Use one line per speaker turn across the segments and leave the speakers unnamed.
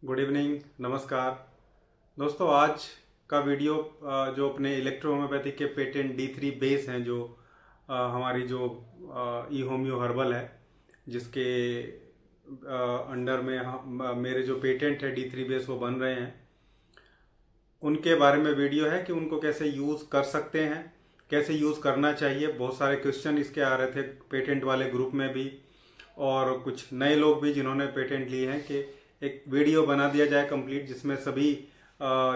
Good evening, नमस्कार दोस्तों। आज का वीडियो जो अपने इलेक्ट्रोहोम्योपैथिक के पेटेंट D3 बेस हैं, जो हमारी जो ई होम्यो हर्बल है, जिसके अंडर में मेरे जो पेटेंट है D3 बेस वो बन रहे हैं, उनके बारे में वीडियो है कि उनको कैसे यूज़ कर सकते हैं, कैसे यूज़ करना चाहिए। बहुत सारे क्वेश्चन इसके आ रहे थे पेटेंट वाले ग्रुप में भी, और कुछ नए लोग भी जिन्होंने पेटेंट लिए हैं कि एक वीडियो बना दिया जाए कंप्लीट, जिसमें सभी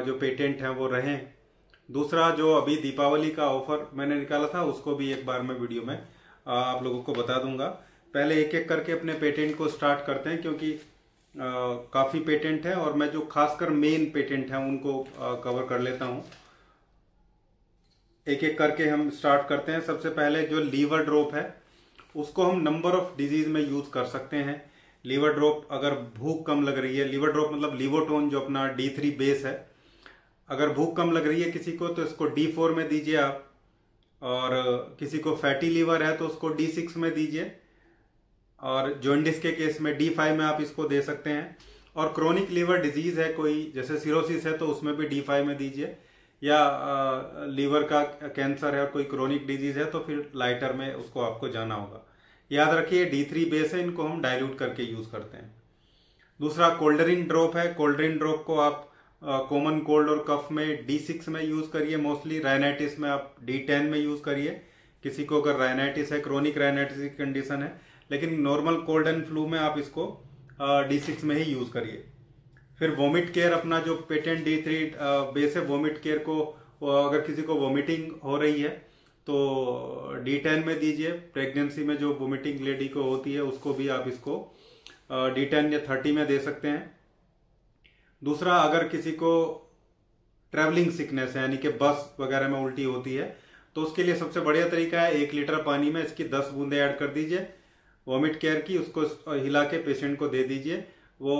जो पेटेंट हैं वो रहें। दूसरा, जो अभी दीपावली का ऑफर मैंने निकाला था, उसको भी एक बार मैं वीडियो में आप लोगों को बता दूंगा। पहले एक एक करके अपने पेटेंट को स्टार्ट करते हैं, क्योंकि काफ़ी पेटेंट है और मैं जो खासकर मेन पेटेंट हैं उनको कवर कर लेता हूं। एक एक करके हम स्टार्ट करते हैं। सबसे पहले जो लीवर ड्रॉप है, उसको हम नंबर ऑफ डिजीज में यूज कर सकते हैं। लीवर ड्रॉप, अगर भूख कम लग रही है, लीवर ड्रॉप मतलब लिवोटोन जो अपना D3 बेस है, अगर भूख कम लग रही है किसी को तो इसको D4 में दीजिए आप, और किसी को फैटी लीवर है तो उसको D6 में दीजिए, और जॉन्डिस के केस में D5 में आप इसको दे सकते हैं। और क्रोनिक लीवर डिजीज है कोई, जैसे सिरोसिस है, तो उसमें भी D5 में दीजिए। या लीवर का कैंसर है और कोई क्रोनिक डिजीज है तो फिर लाइटर में उसको आपको जाना होगा। याद रखिए D3 बेस है, इनको हम डाइल्यूट करके यूज करते हैं। दूसरा कोल्डरिन ड्रॉप है। कोल्डरिन ड्रॉप को आप कॉमन कोल्ड और कफ में D6 में यूज करिए मोस्टली। राइनाइटिस में आप D10 में यूज करिए, किसी को अगर राइनाइटिस है, क्रोनिक राइनाइटिस की कंडीशन है। लेकिन नॉर्मल कोल्ड एंड फ्लू में आप इसको D6 में ही यूज करिए। फिर वोमिट केयर, अपना जो पेटेंट D3 बेस है, वोमिट केयर को अगर किसी को वोमिटिंग हो रही है तो D10 में दीजिए। प्रेगनेंसी में जो वोमिटिंग लेडी को होती है उसको भी आप इसको D10 या 30 में दे सकते हैं। दूसरा, अगर किसी को ट्रैवलिंग सिकनेस है, यानी कि बस वगैरह में उल्टी होती है, तो उसके लिए सबसे बढ़िया तरीका है 1 लीटर पानी में इसकी 10 बूंदे ऐड कर दीजिए वोमिट केयर की, उसको हिला के पेशेंट को दे दीजिए। वो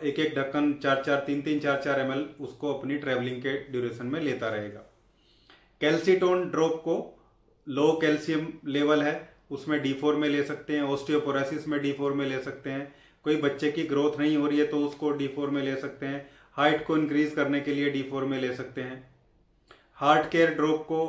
एक एक ढक्कन 3-4 ml उसको अपनी ट्रैवलिंग के ड्यूरेशन में लेता रहेगा। कैल्सीटोन ड्रॉप को लो कैल्शियम लेवल है उसमें D4 में ले सकते हैं। ऑस्टियोपोरोसिस में D4 में ले सकते हैं। कोई बच्चे की ग्रोथ नहीं हो रही है तो उसको D4 में ले सकते हैं। हाइट को इंक्रीज करने के लिए D4 में ले सकते हैं। हार्ट केयर ड्रॉप को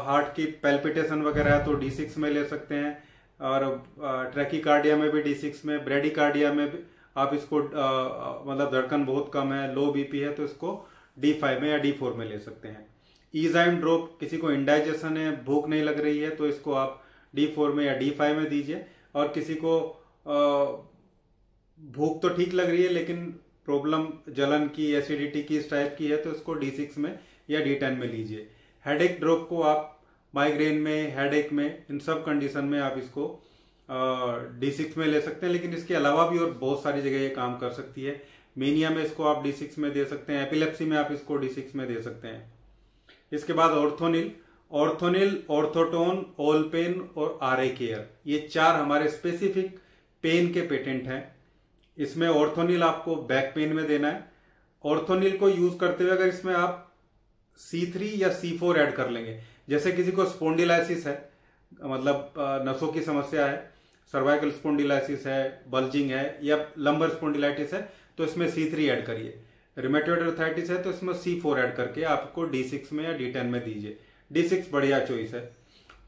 हार्ट की पैल्पिटेशन वगैरह है तो D6 में ले सकते हैं, और ट्रैकीकार्डिया में भी D6 में। ब्रेडिकार्डिया में भी आप इसको मतलब धड़कन बहुत कम है, लो BP है, तो इसको D5 में या D4 में ले सकते हैं। ईजाइम ड्रॉप, किसी को इंडाइजेशन है, भूख नहीं लग रही है, तो इसको आप D4 में या D5 में दीजिए। और किसी को भूख तो ठीक लग रही है लेकिन प्रॉब्लम जलन की, एसिडिटी की, इस टाइप की है, तो इसको D6 में या D10 में लीजिए। हेडेक ड्रॉप को आप माइग्रेन में, हेडेक में, इन सब कंडीशन में आप इसको D6 में ले सकते हैं। लेकिन इसके अलावा भी और बहुत सारी जगह ये काम कर सकती है। मेनिया में इसको आप D6 में दे सकते हैं। एपिलेप्सी में आप इसको D6 में दे सकते हैं। इसके बाद ऑर्थोनिल, ऑर्थोटोन, ओलपेन और RA केयर, ये 4 हमारे स्पेसिफिक पेन के पेटेंट हैं। इसमें ऑर्थोनिल आपको बैक पेन में देना है। ऑर्थोनिल को यूज करते हुए अगर इसमें आप C3 या C4 ऐड कर लेंगे, जैसे किसी को स्पोंडिलाइसिस है, मतलब नसों की समस्या है, सर्वाइकल स्पोंडिलाइसिस है, बल्जिंग है, या लंबर स्पोंडिलाइटिस है, तो इसमें C3 ऐड करिए। रिमेटॉइड आर्थराइटिस है तो इसमें C4 ऐड करके आपको D6 में या D10 में दीजिए। D6 बढ़िया चॉइस है।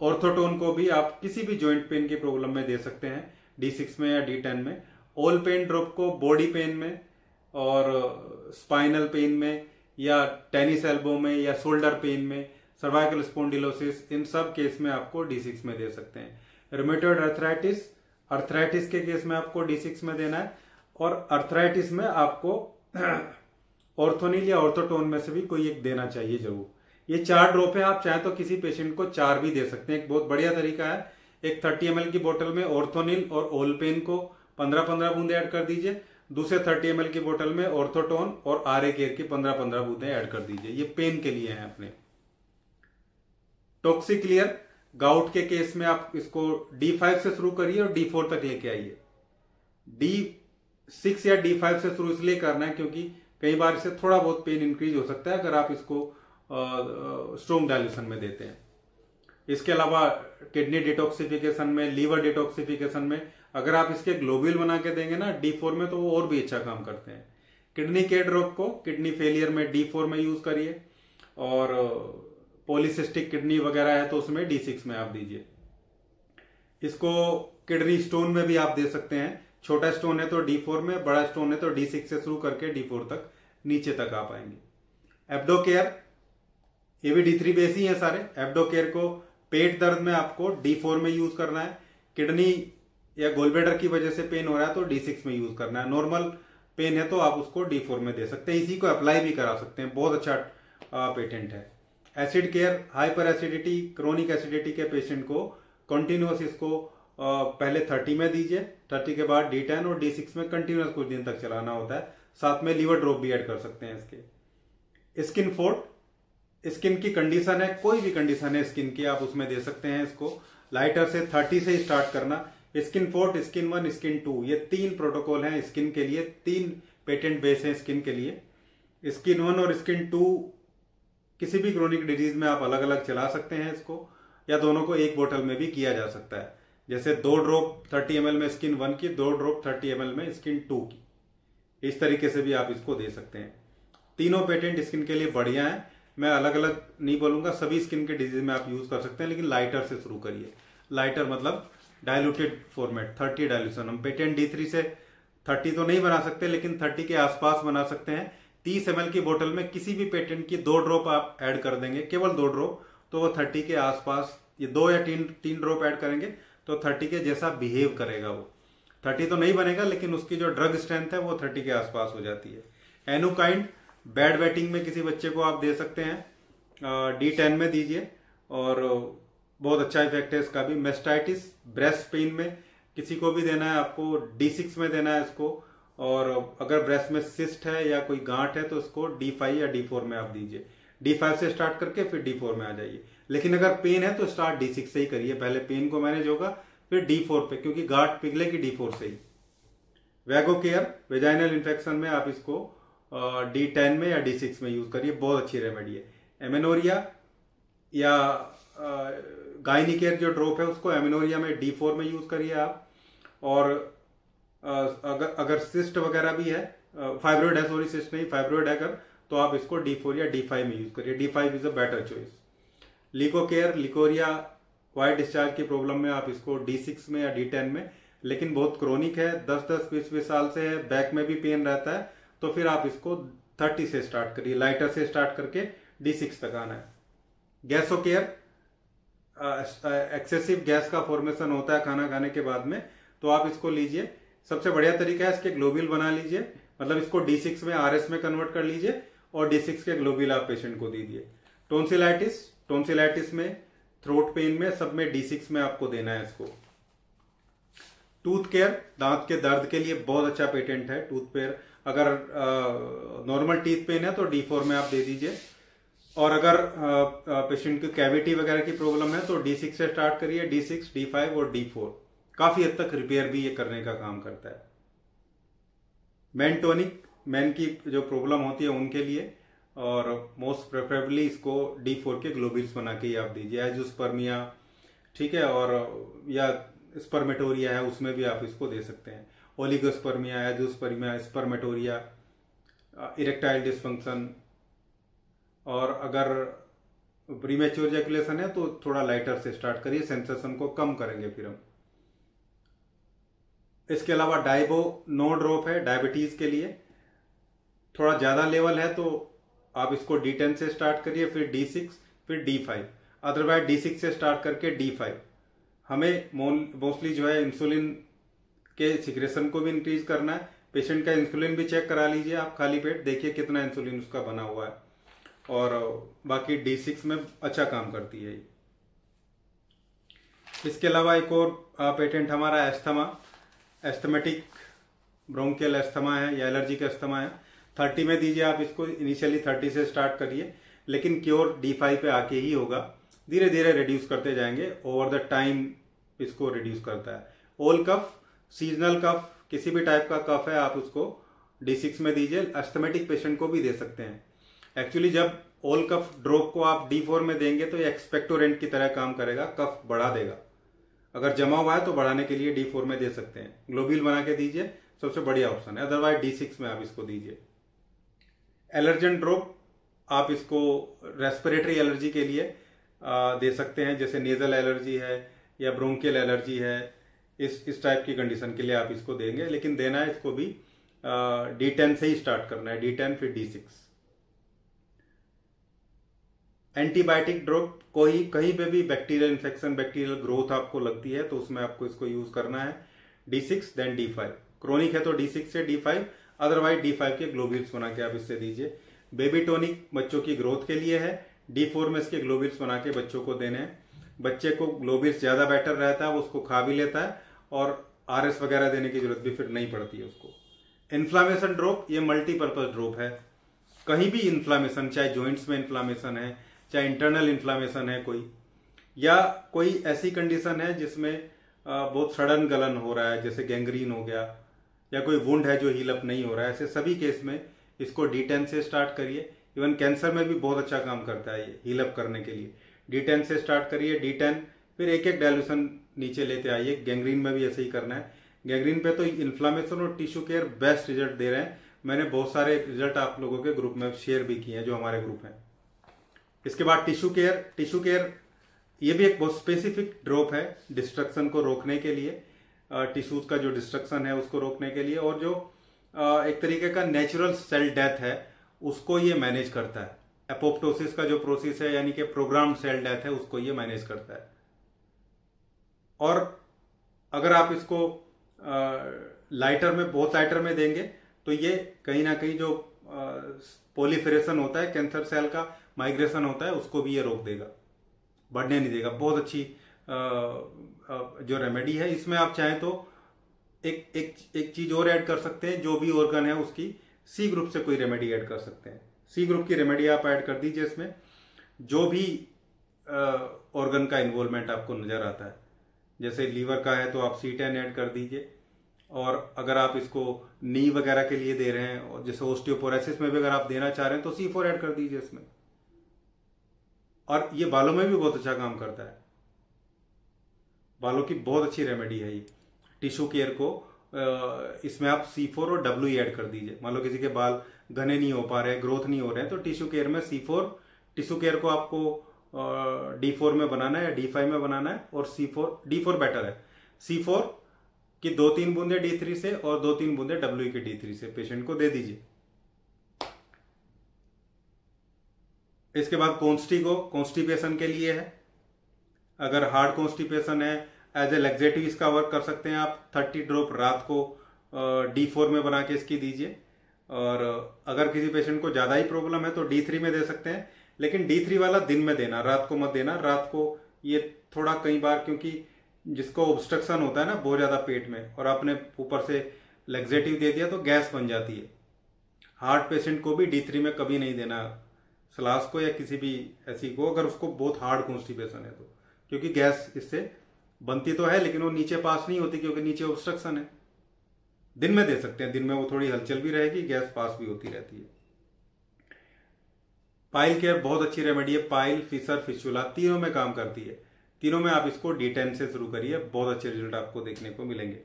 ऑर्थोटोन को भी आप किसी भी जॉइंट पेन की प्रॉब्लम में दे सकते हैं, D6 में या D10 में। ऑल पेन ड्रॉप को बॉडी पेन में और स्पाइनल पेन में, या टेनिस एल्बो में, या शोल्डर पेन में, सर्वाइकल स्पोंडिलोसिस, इन सब केस में आपको D6 में दे सकते हैं। रिमेटॉइड अर्थराइटिस के केस में आपको D6 में देना है, और अर्थराइटिस में आपको ऑर्थोनिल या ऑर्थोटोन में से भी कोई एक देना चाहिए जरूर। ये 4 ड्रॉप है। आप चाहे तो किसी पेशेंट को 4 भी दे सकते हैं। एक बहुत बढ़िया तरीका है, एक 30 ml की बोतल में ऑर्थोनिल और ओलपेन को 15-15 बूंदे ऐड कर दीजिए। दूसरे 30 ml की बोतल में ऑर्थोटोन और RA केयर की 15-15 बूंदे ऐड कर दीजिए। ये पेन के लिए है अपने। टॉक्सिक्लियर, गाउट के केस में आप इसको D5 से शुरू करिए और D4 तक लेके आइए। D6 या D5 से शुरू इसलिए करना है क्योंकि कई बार इससे थोड़ा बहुत पेन इंक्रीज हो सकता है अगर आप इसको स्ट्रोंग डायल्यूशन में देते हैं। इसके अलावा किडनी डिटॉक्सिफिकेशन में, लीवर डिटॉक्सिफिकेशन में अगर आप इसके ग्लोब्यूल बना के देंगे ना D4 में, तो वो और भी अच्छा काम करते हैं। किडनी केयर ड्रॉप को किडनी फेलियर में D4 में यूज करिए, और पॉलीसिस्टिक किडनी वगैरह है तो उसमें D6 में आप दीजिए। इसको किडनी स्टोन में भी आप दे सकते हैं। छोटा स्टोन है तो D4 में, बड़ा स्टोन है तो D6 से शुरू करके D4 तक नीचे तक आप आएंगे। एब्डो केयर, ये भी D3 बेस ही है सारे। एब्डो केयर को पेट दर्द में आपको D4 में यूज करना है। किडनी या गोलब्लेडर की वजह से पेन हो रहा है तो D6 में यूज करना है। नॉर्मल पेन है तो आप उसको D4 में दे सकते हैं। इसी को अप्लाई भी करा सकते हैं, बहुत अच्छा पेटेंट है। Acid care, hyper acidity, chronic acidity के पेशेंट को कंटिन्यूअस इसको पहले 30 में दीजिए, 30 के बाद D10 और D6 में कंटिन्यूअस कुछ दिन तक चलाना होता है। साथ में लीवर ड्रॉप भी ऐड कर सकते हैं इसके। स्किन फोर्ट, स्किन की कंडीशन है, कोई भी कंडीशन है स्किन की, आप उसमें दे सकते हैं इसको। लाइटर से 30 से स्टार्ट करना। स्किन फोर्ट, स्किन 1, स्किन 2, ये 3 प्रोटोकॉल हैं स्किन के लिए, 3 पेटेंट बेस हैं स्किन के लिए। स्किन 1 और स्किन 2 किसी भी क्रोनिक डिजीज में आप अलग अलग चला सकते हैं इसको, या दोनों को एक बोतल में भी किया जा सकता है। जैसे 2 ड्रॉप 30 ml में स्किन 1 की, 2 ड्रॉप 30 ml में स्किन 2 की, इस तरीके से भी आप इसको दे सकते हैं। तीनों पेटेंट स्किन के लिए बढ़िया है। मैं अलग अलग नहीं बोलूंगा, सभी स्किन के डिजीज में आप यूज कर सकते हैं, लेकिन लाइटर से शुरू करिए। लाइटर मतलब डाइल्यूटेड फॉर्मेट, 30 डाइल्यूशन। हम पेटेंट D3 से 30 तो नहीं बना सकते, लेकिन 30 के आसपास बना सकते हैं। 30 ml की बोतल में किसी भी पेटेंट की 2 ड्रॉप आप ऐड कर देंगे, केवल 2 ड्रॉप, तो वो 30 के आसपास, ये 2 या 3 ड्रॉप ऐड करेंगे तो 30 के जैसा बिहेव करेगा। वो 30 तो नहीं बनेगा, लेकिन उसकी जो ड्रग स्ट्रेंथ है वो 30 के आसपास हो जाती है। एनुकाइंड, बैड वेटिंग में किसी बच्चे को आप दे सकते हैं, D10 में दीजिए और बहुत अच्छा इफेक्ट है इसका भी। मेस्टाइटिस, ब्रेस्ट पेन में किसी को भी देना है आपको, D6 में देना है इसको। और अगर ब्रेस्ट में सिस्ट है या कोई गांठ है तो इसको D5 या D4 में आप दीजिए। D5 से स्टार्ट करके फिर D4 में आ जाइए। लेकिन अगर पेन है तो स्टार्ट D6 से ही करिए, पहले पेन को मैनेज होगा फिर D4 पे, क्योंकि गांठ पिघलेगी D4 से ही। वैगो केयर, वेजाइनल इन्फेक्शन में आप इसको D10 में या D6 में यूज करिए, बहुत अच्छी रेमेडी है। एमेनोरिया या गायनी केयर जो ड्रॉप है उसको एमेनोरिया में D4 में यूज करिए आप। और अगर सिस्ट वगैरह भी है, फाइब्रोइड है, सॉरी सिस्ट नहीं, फाइब्रोइड है अगर, तो आप इसको D4 या D5 में यूज करिए। D5 is a better choice. लिको केयर, लिकोरिया, वाइट डिस्चार्ज की प्रॉब्लम में आप इसको D6 में या D10 में, लेकिन बहुत क्रोनिक है, 10-10, 20-20 साल से है, बैक में भी पेन रहता है, तो फिर आप इसको 30 से स्टार्ट करिए, लाइटर से स्टार्ट करके D6 तक आना है। गैसो केयर, एक्सेसिव गैस का फॉर्मेशन होता है खाना खाने के बाद में, तो आप इसको लीजिए। सबसे बढ़िया तरीका है, इसके ग्लोबिल बना लीजिए, मतलब इसको D6 में RS में कन्वर्ट कर लीजिए और D6 के ग्लोबिल आप पेशेंट को दीजिए। टोंसिलाइटिस, टोंसिलाइटिस में, थ्रोट पेन में, सब में D6 में आपको देना है इसको। टूथ केयर, दांत के दर्द के लिए बहुत अच्छा पेटेंट है टूथ केयर। अगर नॉर्मल टीथ पेन है तो D4 में आप दे दीजिए, और अगर पेशेंट की कैविटी वगैरह की प्रॉब्लम है तो D6 से स्टार्ट करिए, D6, D5 और D4। काफी हद तक रिपेयर भी ये करने का काम करता है। मैन टॉनिक, मैन की जो प्रॉब्लम होती है उनके लिए, और मोस्ट प्रेफरेबली इसको D4 के ग्लोबिल्स बना के ही आप दीजिए। एजोस्पर्मिया, ठीक है, और या स्पर्मेटोरिया है उसमें भी आप इसको दे सकते हैं। Oligospermia, azoospermia, spermatorrhoea, erectile dysfunction, और अगर प्रीमेच्योर इजैकुलेशन है तो थोड़ा लाइटर से स्टार्ट करिए, सेंसेशन को कम करेंगे फिर हम। इसके अलावा डाइबो नो ड्रॉप है डायबिटीज के लिए, थोड़ा ज्यादा लेवल है तो आप इसको D10 से स्टार्ट करिए, फिर D6, फिर D5, अदरवाइज D6 से स्टार्ट करके D5। हमें मोस्टली जो है इंसुलिन के सिक्रेशन को भी इंक्रीज करना है। पेशेंट का इंसुलिन भी चेक करा लीजिए आप खाली पेट, देखिए कितना इंसुलिन उसका बना हुआ है, और बाकी D6 में अच्छा काम करती है। इसके अलावा एक और पेटेंट हमारा एस्थमा, एस्थमेटिक ब्रोंकियल एस्थमा है या एलर्जिक एस्थमा है। 30 में दीजिए आप इसको, इनिशियली 30 से स्टार्ट करिए, लेकिन क्योर D5 पे आके ही होगा, धीरे धीरे रिड्यूस करते जाएंगे, ओवर द टाइम इसको रिड्यूस करता है। ओल कफ, सीजनल कफ, किसी भी टाइप का कफ है आप उसको D6 में दीजिए। एस्थमेटिक पेशेंट को भी दे सकते हैं। एक्चुअली जब ओल कफ ड्रॉप को आप D4 में देंगे तो ये एक्सपेक्टोरेंट की तरह काम करेगा, कफ बढ़ा देगा। अगर जमा हुआ है तो बढ़ाने के लिए D4 में दे सकते हैं। ग्लोबिल बना के दीजिए, सबसे बढ़िया ऑप्शन है, अदरवाइज D6 में आप इसको दीजिए। एलर्जन ड्रॉप आप इसको रेस्पिरेटरी एलर्जी के लिए दे सकते हैं, जैसे नेजल एलर्जी है या ब्रोंकियल एलर्जी है, इस टाइप की कंडीशन के लिए आप इसको देंगे। लेकिन देना है इसको भी D10 से ही स्टार्ट करना है, D10 फिर D6। एंटीबायोटिक ड्रॉप कोई कहीं पे भी बैक्टीरियल इन्फेक्शन, बैक्टीरियल ग्रोथ आपको लगती है तो उसमें आपको इसको यूज करना है D6 देन D5। क्रोनिक है तो D6 से D5, अदरवाइज D5 के ग्लोब्यूल्स बना के आप इससे दीजिए। बेबी टॉनिक बच्चों की ग्रोथ के लिए है, D4 में इसके ग्लोब्यूल्स बना के बच्चों को देने हैं। बच्चे को ग्लोब्यूल्स ज्यादा बेटर रहता है, वो उसको खा भी लेता है और RS वगैरह देने की जरूरत भी फिर नहीं पड़ती है उसको। इन्फ्लामेशन ड्रॉप ये मल्टीपर्पज ड्रॉप है। कहीं भी इन्फ्लामेशन, चाहे जॉइंट्स में इन्फ्लामेशन है, चाहे इंटरनल इन्फ्लामेशन है कोई, या कोई ऐसी कंडीशन है जिसमें बहुत सडन गलन हो रहा है, जैसे गैंग्रीन हो गया, या कोई वुंड है जो हील अप नहीं हो रहा है, ऐसे सभी केस में इसको D10 से स्टार्ट करिए। इवन कैंसर में भी बहुत अच्छा काम करता है ये हील अप करने के लिए। D10 से स्टार्ट करिए, D10 फिर एक एक डायल्यूशन नीचे लेते आइए। गैंग्रीन में भी ऐसे ही करना है। गैंग्रीन पे तो इन्फ्लामेशन और टिश्यू केयर बेस्ट रिजल्ट दे रहे हैं। मैंने बहुत सारे रिजल्ट आप लोगों के ग्रुप में शेयर भी किए हैं जो हमारे ग्रुप हैं। इसके बाद टिश्यू केयर ये भी एक बहुत स्पेसिफिक ड्रॉप है डिस्ट्रक्शन को रोकने के लिए, टिश्यूज का जो डिस्ट्रक्शन है उसको रोकने के लिए, और जो एक तरीके का नेचुरल सेल डेथ है उसको ये मैनेज करता है। एपोप्टोसिस का जो प्रोसेस है यानी कि प्रोग्राम्ड सेल डेथ है उसको ये मैनेज करता है। और अगर आप इसको बहुत लाइटर में देंगे तो ये कहीं ना कहीं जो पोलिफरेशन होता है कैंसर सेल का, माइग्रेशन होता है, उसको भी ये रोक देगा, बढ़ने नहीं देगा। बहुत अच्छी जो रेमेडी है। इसमें आप चाहें तो एक चीज और ऐड कर सकते हैं, जो भी ऑर्गन है उसकी C ग्रुप से कोई रेमेडी ऐड कर सकते हैं। C ग्रुप की रेमेडी आप ऐड कर दीजिए इसमें, जो भी ऑर्गन का इन्वॉल्वमेंट आपको नजर आता है। जैसे लीवर का है तो आप C10 ऐड कर दीजिए, और अगर आप इसको नी वगैरह के लिए दे रहे हैं, और जैसे ऑस्टियोपोरोसिस में भी अगर आप देना चाह रहे हैं तो C4 ऐड कर दीजिए इसमें। और ये बालों में भी बहुत अच्छा काम करता है, बालों की बहुत अच्छी रेमेडी है ये। टिश्यू केयर को इसमें आप C4 और WE ऐड कर दीजिए। मान लो किसी के बाल घने नहीं हो पा रहे, ग्रोथ नहीं हो रहे हैं, तो टिश्यू केयर में C4, टिश्यू केयर को आपको D4 में बनाना है या D5 में बनाना है, और D4 बेटर है। C4 की 2-3 बूंदे D3 से और 2-3 बूंदे WE के D3 से पेशेंट को दे दीजिए। इसके बाद कॉन्स्टिपेशन के लिए है। अगर हार्ड कॉन्स्टिपेशन है, एज ए लैक्सेटिव इसका वर्क कर सकते हैं आप। 30 ड्रॉप रात को D4 में बना के इसकी दीजिए। और अगर किसी पेशेंट को ज्यादा ही प्रॉब्लम है तो D3 में दे सकते हैं, लेकिन D3 वाला दिन में देना, रात को मत देना। रात को ये थोड़ा कई बार, क्योंकि जिसको ऑब्स्ट्रक्शन होता है ना बहुत ज्यादा पेट में, और आपने ऊपर से लैक्सेटिव दे दिया तो गैस बन जाती है। हार्ट पेशेंट को भी D3 में कभी नहीं देना, सलास को या किसी भी ऐसी को, अगर उसको बहुत हार्ड कॉन्स्टिपेशन है तो, क्योंकि गैस इससे बनती तो है लेकिन वो नीचे पास नहीं होती क्योंकि नीचे ऑब्स्ट्रक्शन है। दिन में दे सकते हैं, दिन में वो थोड़ी हलचल भी रहेगी, गैस पास भी होती रहती है। पाइल केयर बहुत अच्छी रेमेडी है। पाइल, फिशर, फिस्टुला तीनों में काम करती है। तीनों में आप इसको D10 से शुरू करिए, बहुत अच्छे रिजल्ट आपको देखने को मिलेंगे।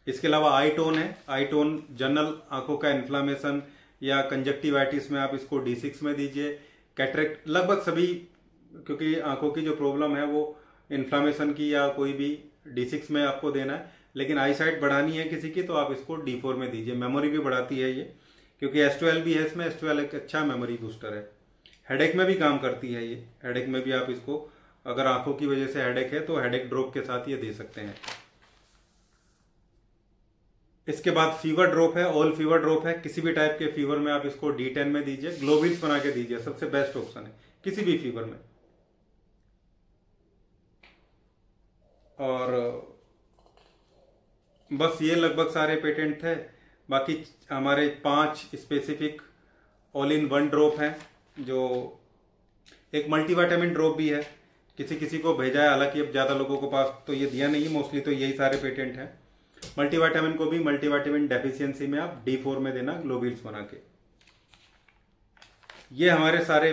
इसके अलावा आई टोन है। आई टोन जनरल आंखों का इन्फ्लामेशन या कंजक्टिवाइटिस में आप इसको D6 में दीजिए। कैटरेक्ट लगभग सभी, क्योंकि आंखों की जो प्रॉब्लम है वो इन्फ्लामेशन की या कोई भी D6 में आपको देना है, लेकिन आई साइट बढ़ानी है किसी की तो आप इसको D4 में दीजिए। मेमोरी भी बढ़ाती है ये, क्योंकि H12 भी है इसमें। H12 एक अच्छा मेमोरी बूस्टर है। हेडेक में भी काम करती है ये। हेडेक में भी आप इसको, अगर आंखों की वजह से हेडेक है तो हेडेक ड्रॉप के साथ ये दे सकते हैं। इसके बाद फीवर ड्रॉप है, ऑल फीवर ड्रॉप है। किसी भी टाइप के फीवर में आप इसको D10 में दीजिए। ग्लोबिल्स बना के दीजिए, सबसे बेस्ट ऑप्शन है किसी भी फीवर में। और बस ये लगभग सारे पेटेंट थे। बाकी हमारे 5 specific all in one drop है, जो एक मल्टीविटामिन ड्रॉप भी है। किसी किसी को भेजा है, हालांकि अब ज्यादा लोगों को पास तो ये दिया नहीं, मोस्टली तो यही सारे पेटेंट हैं। मल्टीविटामिन को भी मल्टीविटामिन डेफिशिएंसी में आप D4 में देना, ग्लोबिल्स बना के। ये हमारे सारे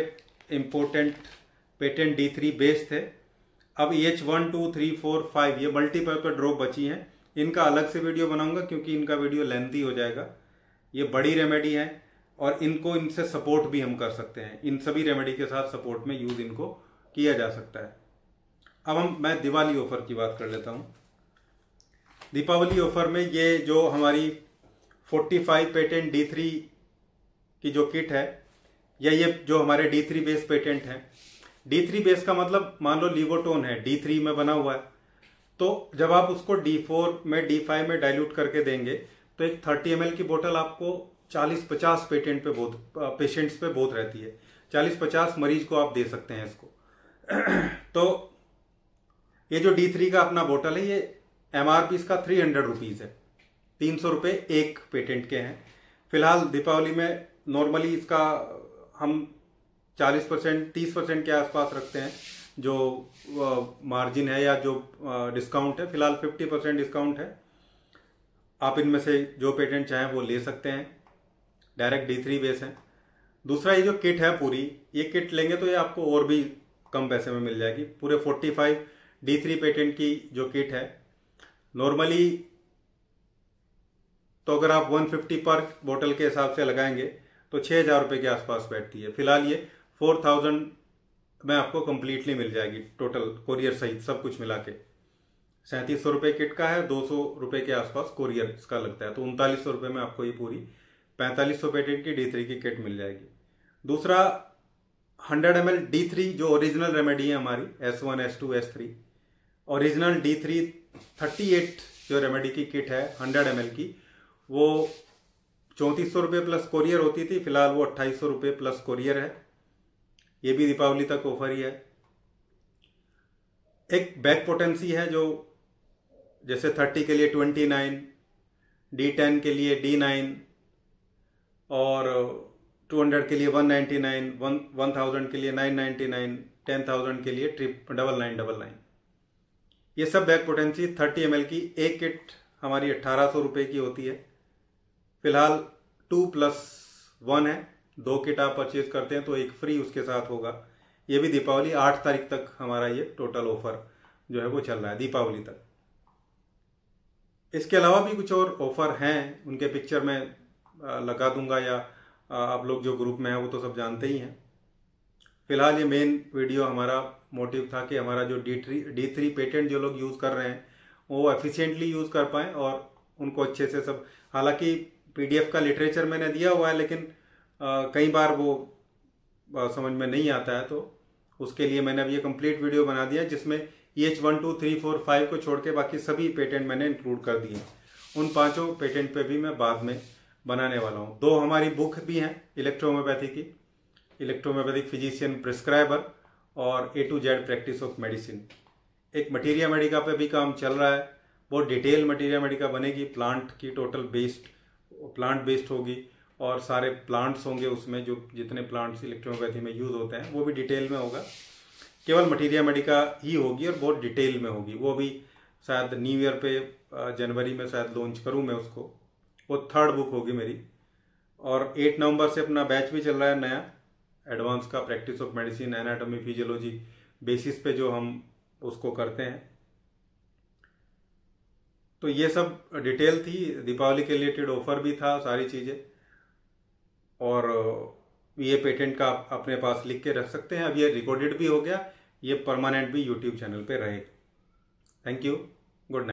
इंपोर्टेंट पेटेंट D3 बेस थे। अब EH 1, 2, 3, 4, 5 ये मल्टीपर्पज ड्रॉप बची हैं। इनका अलग से वीडियो बनाऊंगा क्योंकि इनका वीडियो लेंथी हो जाएगा। ये बड़ी रेमेडी है और इनको इनसे सपोर्ट भी हम कर सकते हैं। इन सभी रेमेडी के साथ सपोर्ट में यूज इनको किया जा सकता है। अब मैं दिवाली ऑफर की बात कर लेता हूँ। दीपावली ऑफर में ये जो हमारी 45 पेटेंट D3 की जो किट है, या ये जो हमारे D3 बेस पेटेंट है, D3 बेस का मतलब मान लो लिवोटोन है, D3 में बना हुआ है, तो जब आप उसको D4 में D5 में डाइल्यूट करके देंगे तो एक 30 ml की बोतल आपको 40-50 पेशेंट्स पे बहुत रहती है, 40-50 मरीज को आप दे सकते हैं इसको। तो ये जो D3 का अपना बोतल है, ये MRP इसका 300 रुपीज है, 300 रुपये एक पेटेंट के हैं। फिलहाल दीपावली में नॉर्मली इसका हम 40% 30% के आसपास रखते हैं जो मार्जिन है या जो डिस्काउंट है। फिलहाल 50% डिस्काउंट है। आप इनमें से जो पेटेंट चाहें वो ले सकते हैं, डायरेक्ट D3 बेस है। दूसरा ये जो किट है पूरी, ये किट लेंगे तो ये आपको और भी कम पैसे में मिल जाएगी। पूरे 45 D3 पेटेंट की जो किट है, नॉर्मली तो अगर आप 150 पर बोतल के हिसाब से लगाएंगे तो 6,000 रुपये के आसपास बैठती है। फिलहाल ये 4,000 में आपको कंप्लीटली मिल जाएगी, टोटल कोरियर सहित सब कुछ मिला के। 3700 रुपये किट का है, 200 रुपये के आसपास कोरियर इसका लगता है, तो 3900 रुपये में आपको ये पूरी 4500 पेटेंट की D3 की किट मिल जाएगी। दूसरा 100 ml D3 जो ओरिजिनल रेमेडी है हमारी, S1 S2 S3, original D3 38 जो रेमेडी की किट है 100 ml की, वो 3400 रुपये प्लस कोरियर होती थी। फिलहाल वो 2800 रुपये प्लस कोरियर है। ये भी दीपावली तक ऑफर ही है। एक बैक पोटेंसी है जो जैसे 30 के लिए 29, D10 के लिए D9 और 200 के लिए 199, 1000 के लिए 999, 10,000 के लिए 9999। ये सब बैक पोटेंसी 30 ml की एक किट हमारी 1800 रुपये की होती है। फिलहाल 2+1 है, 2 किट आप परचेज करते हैं तो एक फ्री उसके साथ होगा। ये भी दीपावली 8 तारीख तक हमारा ये टोटल ऑफर जो है वो चल रहा है, दीपावली तक। इसके अलावा भी कुछ और ऑफर हैं, उनके पिक्चर में लगा दूंगा, या आप लोग जो ग्रुप में है वो तो सब जानते ही हैं। फिलहाल ये मेन वीडियो हमारा मोटिव था कि हमारा जो D3 पेटेंट जो लोग यूज़ कर रहे हैं वो एफिशिएंटली यूज़ कर पाएँ और उनको अच्छे से सब। हालांकि PDF का लिटरेचर मैंने दिया हुआ है, लेकिन कई बार वो समझ में नहीं आता है, तो उसके लिए मैंने अब ये कंप्लीट वीडियो बना दिया जिसमें EH 1 2 3 4 5 को छोड़ के बाकी सभी पेटेंट मैंने इंक्लूड कर दिए। उन 5 पेटेंट पे भी मैं बाद में बनाने वाला हूँ। 2 हमारी बुक भी हैं इलेक्ट्रोहोम्योपैथी की, इलेक्ट्रोहोम्योपैथिक फिजिशियन प्रिस्क्राइबर और A to Z practice of medicine. एक मटीरिया मेडिका पे भी काम चल रहा है, बहुत डिटेल मटीरिया मेडिका बनेगी, प्लांट की टोटल प्लांट बेस्ड होगी और सारे प्लांट्स होंगे उसमें, जो जितने प्लांट्स इलेक्ट्रोहोम्योपैथी में यूज होते हैं वो भी डिटेल में होगा। केवल मटीरिया मेडिका ही होगी और बहुत डिटेल में होगी। वो भी शायद न्यू ईयर पे जनवरी में शायद लॉन्च करूं मैं उसको। वो 3rd बुक होगी मेरी। और 8 नवंबर से अपना बैच भी चल रहा है नया, एडवांस का, practice of medicine, anatomy, physiology basis पे जो हम उसको करते हैं। तो ये सब डिटेल थी, दीपावली के रिलेटेड ऑफर भी था, सारी चीज़ें। और ये पेटेंट का आप अपने पास लिख के रख सकते हैं। अब ये रिकॉर्डेड भी हो गया, ये परमानेंट भी यूट्यूब चैनल पे रहेगा। Thank you.